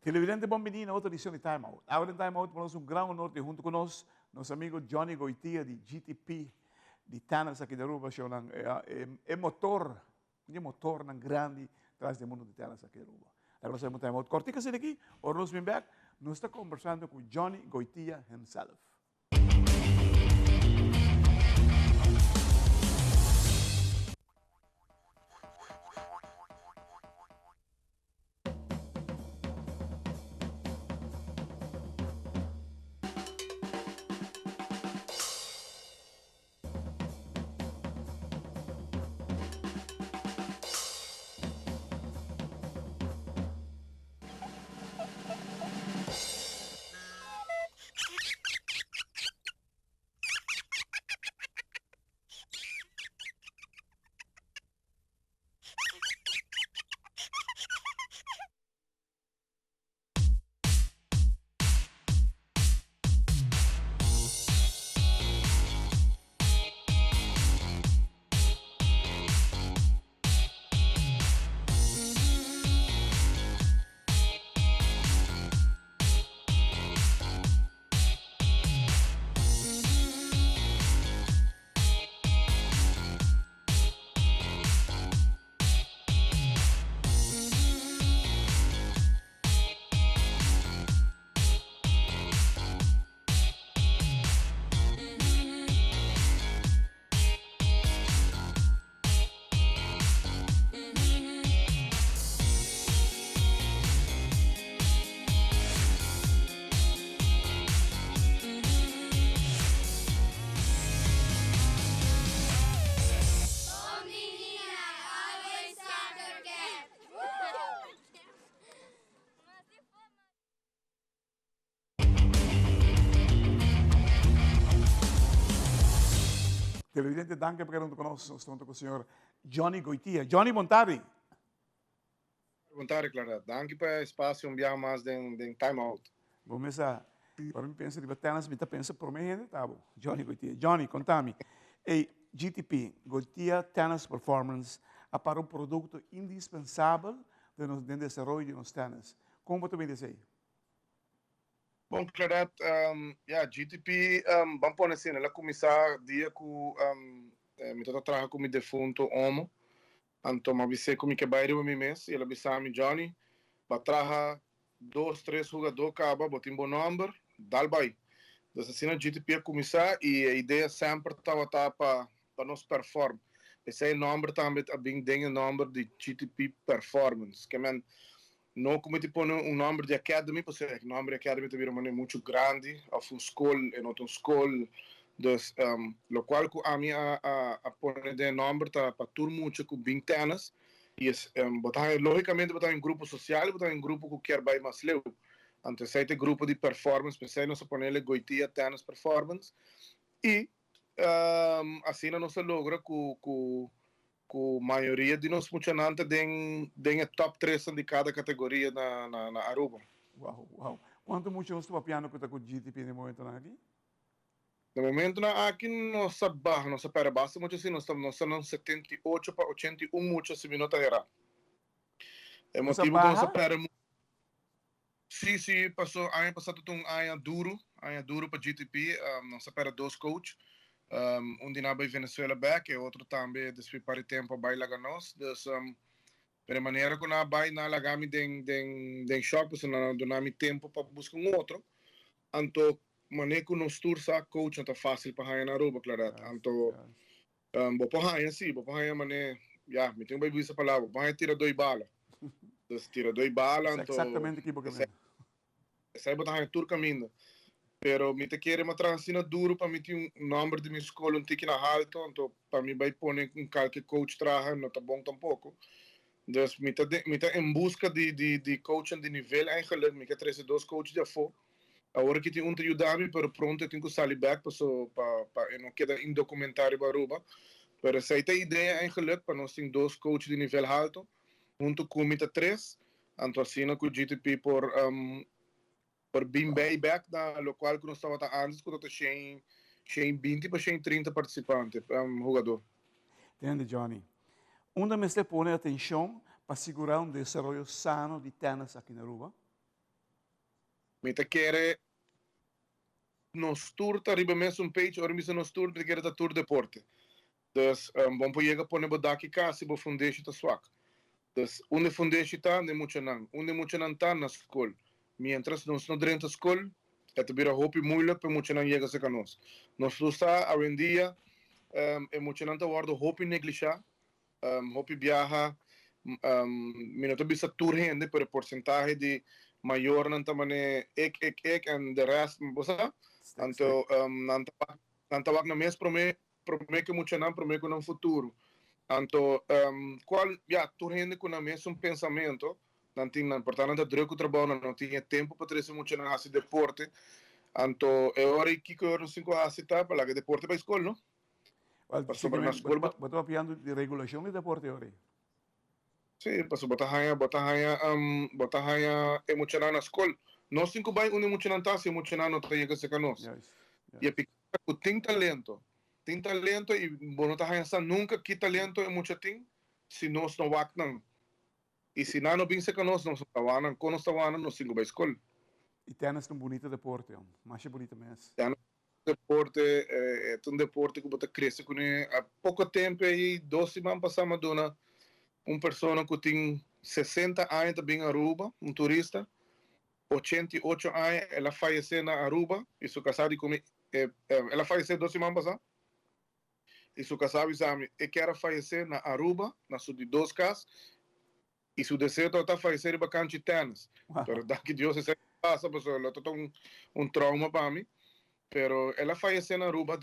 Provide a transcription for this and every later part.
Televidente, bem-vindo a outra edição de Time Out. Agora em Time Out, temos um grande honor de junto conosco, nosso amigo Johnny Goitia, de GTP, de Tanas aqui da Aruba, é motor grande atrás do mundo de Tanas aqui da Aruba. Agora nós Time Out. Cortica-se daqui, ou nós vem back, nós estamos conversando com Johnny Goitia himself. Televidente, danke per essere con noi, sono con il signor Johnny Goitia. Johnny, buongiorno. Buongiorno, Clara. Danke per lo spazio, abbiamo mais den time out. Vou começar. Para mim, pensa de batalhas, me pensa por mim, né? Tá bom. Johnny Goitia. Johnny, contame. E GTP, Goitia Tennis Performance, é para um produto indispensável no desenvolvimento de nos tennis. Como você me diz aí? Bom, Clara, GTP, vamos pôr assim, ela começar dia com, me toca trabalhar com o defunto homo, então, me avisei como que vai o meu mês, e ela avisou me Johnny, para trabalhar 2, 3 jogadores, acaba, botar um bom número, dá vai. Então, assim, a GTP começar, e a ideia sempre estava para nós performar. Esse número também é bem o número de GTP Performance, que é não como tipo número de academy, porque o número de academy também é muito grande, a escola, é uma escola, então, o qual a mim a pôr de número para todo mundo com 20 anos, e botar logicamente botar em grupo social, botar em grupo que quer vai mais leu. Então, esse grupo de performance, pensei nós ponerle Goitia Tennis Performance, e assim nós logra com a maioria de nós funcionantes tem top 3 de cada categoria na Aruba. Uau. Quanto muito nós estamos piano com o GTP no momento aqui? No momento aqui nossa pera base muito assim, nós estamos no 78 para 81 muitos minutos era. É motivo que nossa pera Sim, passou ano passado ano duro para GTP, nossa pera 2 coach. De na Venezuela back e outro também desde para tempo vai lá nós de maneira que na vai na lagami den shop porque não dá tempo para buscar outro então maneira que nos tour sa coach não fácil para na Aruba claro então vou para assim vou para maneira me tenho bem visto a palavra vou tirar 2 balas tira 2 balas então exatamente que porque sai botar tour caminho pero me te quer uma transina duro para me ter número de minha escola tique na alto então para mim vai pôr qualquer coach trabalha não tá bom tampouco então me tá em busca de coaching de nível eigenlijk me quer trazer 2 coaches já for agora que tem te ajudar pero pronto eu tenho que sair back para eu não queda em documentário baruba pero essa é a ideia eigenlijk para nós ter 2 coaches de nível alto junto com me 3 então assim com o GTP por bem back da local que nós estava antes quando tinha 20 para 30 participantes jogador. Entende, Johnny? Onde me se põe atenção para segurar desenvolvimento sano de tennis aqui na Aruba? Me te quiere nos tour arriba mes un page, ora mi se nos tour, te quiere ta tour deporte. Dus bom po llega pone bo daki kasi bo foundation ta swak. Dus unde foundation ta ne mucha nan. Unde mucha nan ta na school. Mientras nos no dentro school, het bira hopi moeilijk pe mucha nan llega se canos. Nos lusta hoy en día e mucha nan ta guardo hopi neglisha, hopi viaja, mi no te bisa tour gente, pero el porcentaje de mayor nan ta mane ek en de rest, bosa. Anto nanta wak na mes prome que mucha nan prome que no futuro. Anto qual ja tour gente com na mes pensamento, não tinha importante druk o trabalho, não tinha tempo para trazer mucha nan hacer deporte. Anto é hora que eu não cinco hacer tá para que deporte para escola, não? Passou para na escola. Botou piando de regulação de deporte agora. Sim, passou botar hanya é mucha nan na escola. Nós cinco vai onde mucha nan tá, se mucha nan não traía que se canos. E é pequeno, tem talento. Tem talento e bom não tá nunca que talento é muito tem se nós não vacnam e se não bem se que nós não tawanan quando nós tawanan nós cinco vai escola e tênis é um bonito deporte mais bonito mesmo deporte é um deporte que você cresce com há pouco tempo aí 2 semanas passamos dona pessoa que tem 60 anos também em Aruba turista 88 anos ela faleceu na Aruba e sua casada com ela faleceu 2 semanas passadas e su casado exame e quer falecer na Aruba, na sua de 2 casas, e seu desejo está falecer em bacante tênis. Pero daqui Deus se passa, pessoal, é todo trauma para mim. Pero ela faleceu na Aruba,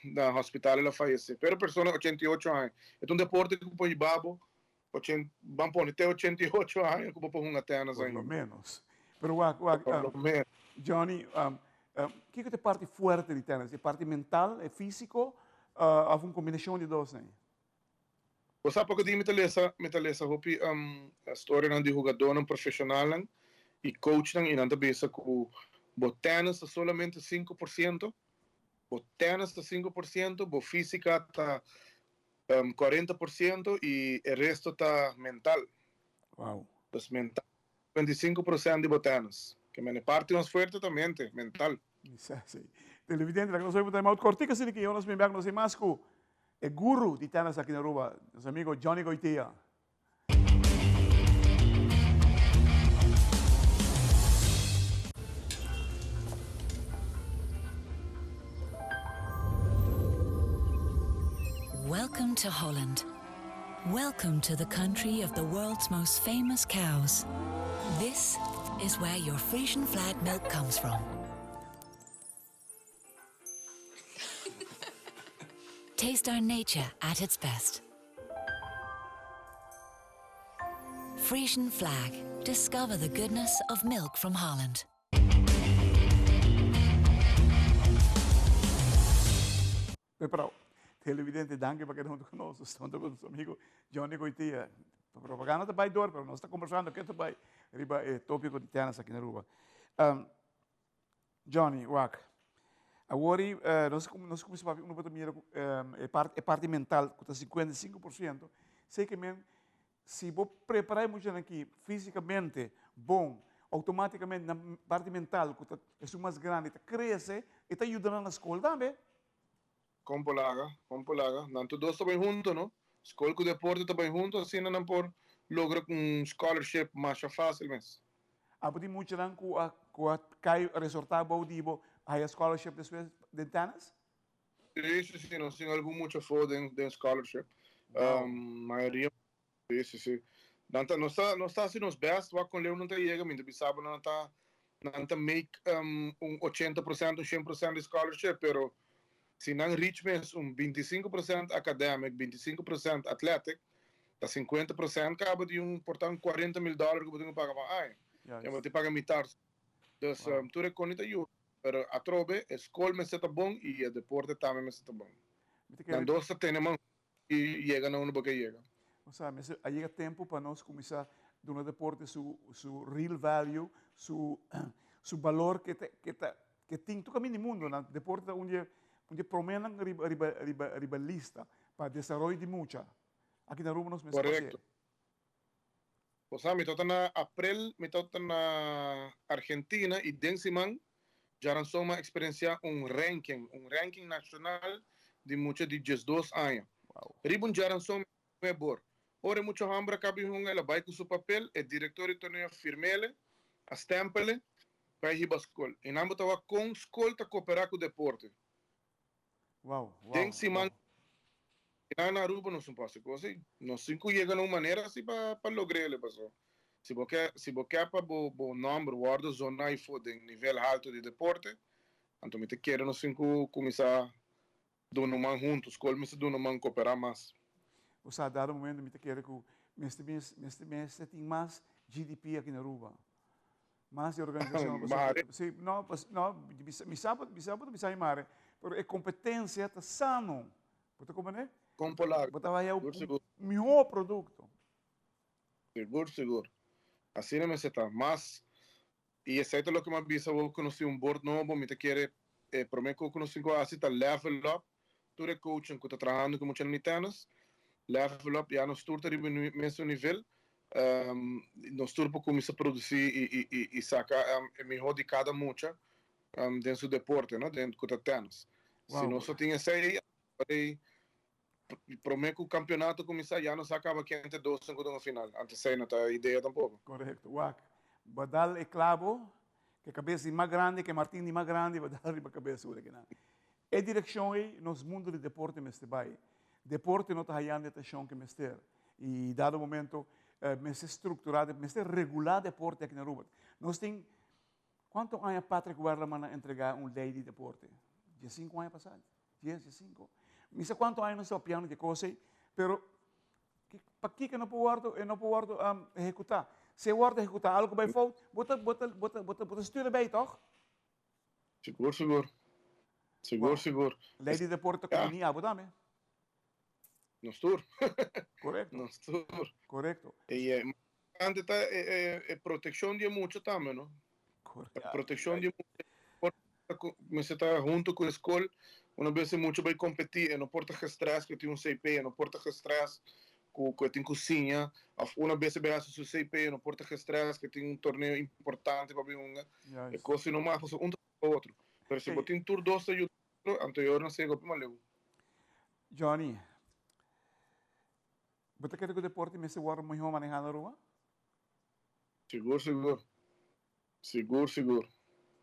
na hospital ela faleceu. Pero pessoa 88 anos. É deporte que põe babo, vamos pôr até 88 anos, que põe uma tênis ainda. Por lo menos. Pero Johnny, que é a parte forte de tênis? É parte mental, é físico? Há uma combinação de dois, né? Você sabe porque me talesa hopi a história de jogador profissional e coach e não também essa com botanas solamente 5%, botanas 5%, bo física tá 40% e o resto tá mental. Wow. Então mental 25% de botanas, que me parte mais forte também mental. Sim. Televidente, nós vamos ter mais cortica se que nós me nós mais com o guru de tenis aqui na Aruba, nosso amigo Johnny Goitia. Welcome to Holland. Welcome to the country of the world's most famous cows. This is where your Frisian flag milk comes from. Taste our nature at its best. Frisian Flag. Discover the goodness of milk from Holland. Pero, televidente, danke para que não conosco. Estamos com nosso amigo Johnny Goitia. A propaganda está bem dor, pero nós estamos conversando aqui também. Riba tópico de tenis aqui na Aruba. Johnny, agora, nós começamos a ver uma parte mental, que está 55%. Sei que se você preparar muito aqui fisicamente, bom, automaticamente na parte mental, que é mais grande, cresce e está ajudando na escola também. Compolaga. Nanto dois também juntos, não? Escola com deporte também juntos, assim não por lograr scholarship mais fácil mesmo. Pode muito lang com a cai resultado bom dibo high scholarship de tennis? Sim, não tem algum muito foda de scholarship. Maioria, sim. Não está assim nos best, vai com Leo não tem chega, mas sabe não está make 80%, 100% de scholarship, pero se não reach mesmo 25% academic, 25% athletic, tá 50% acaba de portanto $40,000 que você paga para eu vou te pagar metade. Então, tu reconhece eu, pero a trobe, a escola me seta bom e o deporte também me seta bom. Então, dois temos e chega na que chega. O sea, aí chega tempo para nós começar a dar no deporte su real value, su valor que tem todo caminho no mundo, no deporte onde promenem ribalista para desenvolver de mucha. Aqui na Aruba nós Correcto. O sea, me toca na April, me toca na Argentina e Densiman já não só uma experiência um ranking nacional de muitos de 12 anos. Wow. Ribun já não só bor. Ora muito hambra cabe ela vai com seu papel, é diretor de torneio firmele, a stempele, vai riba escola. E não estava com escola para cooperar com o deporte. Wow, wow, Densiman wow. na Aruba não se passa coisa assim. Nós cinco chega de uma maneira assim para lograr ele, pessoal. Se você quer para o número, guarda zona e for de nível alto de deporte, então me te quero nós cinco começar do man juntos, escola me se do man cooperar mais. O sea, dado momento me te quero que este mês tem mais GDP aqui na Aruba. Mais de organização. Sim, não, me sabe mare, pero é competência tá sano. Você como é? Compolar. Você vai o melhor produto. Seguro. Assim não me está, mas e exceto lo que me avisa vou conhecer board novo, me te quero prometo que conhecer assim tá level up, tu é coaching que tá trabalhando com muitos nitanos, level up já nos turta de mesmo nível, nos turpa começa a produzir e sacar melhor de cada mucha dentro do deporte, né, dentro do tênis. Se não só tinha sei, prometo que o campeonato começar já não se acaba quente 2 segundos no final, antes sei não tá a ideia tampouco. Correto, Wack. Badal é clavo, que a cabeça é mais grande, que Martin é mais grande, badal é a cabeça que não. É direção aí nos mundos de deporte mestre vai. Deporte não está aí de atenção que mestre. E dado momento mestre estruturado, mestre regular deporte aqui na Aruba. Nós tem quanto anos Patrick Werleman entregar lei de deporte? 15 anos passados. 15. Não sei quanto anos só piano de coisa, pero para que não pode executar? Se guarda executar algo bem feito, bota estuda bem, toch? Seguro. Lei de deporte comunidade, Abu Dhabi. No tour. Correto. No tour. Correto. E antes proteção de muito também, não? Correto. Proteção de muito. Você está junto com a escola, uma vez muito vai competir, não porta estresse, que tem CP, não porta estresse, que tem cozinha, uma vez você vai a seu CP, não porta estresse, que tem torneio importante para vir é coisa não mais, outro. Mas se você tem tour 2 de anterior, não sei como maleu. Johnny, você quer que o deporte me se guarda muito manejado na rua? Seguro.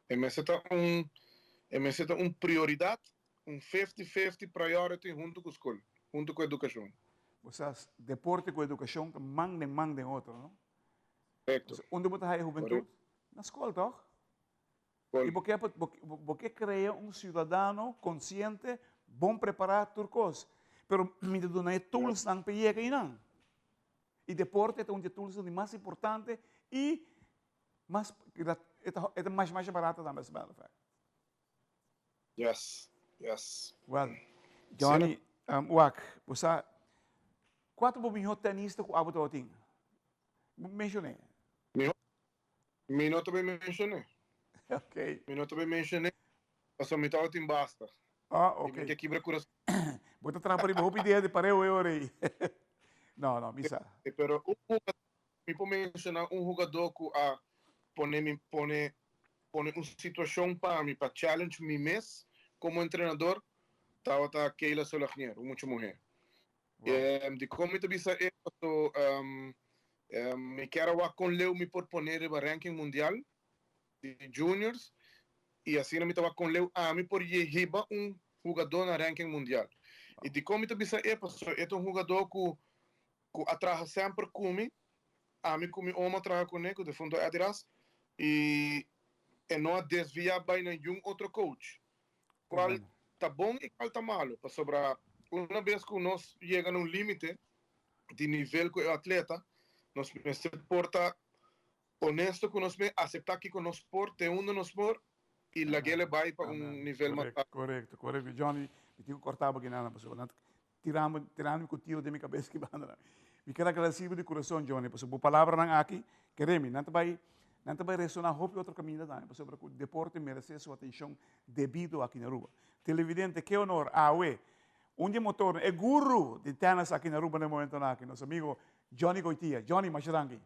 E me seta prioridade, 50-50 priority junto com a escola, junto com a educação. Ou seja, deporte com educação que mandem outro, não? Correto. Onde você tem a juventude? Na escola, toch? E porque cria cidadão consciente, bom preparado, turcos. Pero me dá é tools não para ir aí não. E deporte é um dos tools mais importante e mais mais barato também, se bem Yes. Well, Johnny, Wack, você quanto melhor tenista que Abu Dhabi tem? Mencionei. Me não também mencionei. Ok. Me não também mencionei. Passou me estava em basta. Ok. Que quebra coração. Bota trabalho para o ideia de pareu eu aí. Não, misa. Pero me pode mencionar jogador que pone uma situação para mim, para challenge me mesmo como treinador, estava Keila Solagnier, muita mulher. De como te bisa esto, me quero com Leo me por poner el ranking mundial de juniors e assim me estava com Leo a mim por llevar jogador na ranking mundial. E de como te bisa é jogador que atraja sempre comigo, a mim como homem atraja comigo de fundo atrás e não desvia bem nenhum outro coach. Qual está bom e qual está malo. Para sobrar, uma vez que nós chegamos a limite de nível com o atleta, nós se porta honesto com nós, aceitar que nós porta onde nós por e lá ele vai para nível mais alto. Correto. Johnny, eu tenho que cortar aqui nada, pessoal. Tirando o tio de minha cabeça que banda. Me quero agradecer de coração, Johnny, por sua palavra aqui, queremos, não vai ressonar outro caminho também, sobre o deporte merece sua atenção devido aqui na Aruba. Televidente, que honor, onde motor é guru de tenis aqui na Aruba no momento aqui, nosso amigo Johnny Goitia. Johnny, macharangi.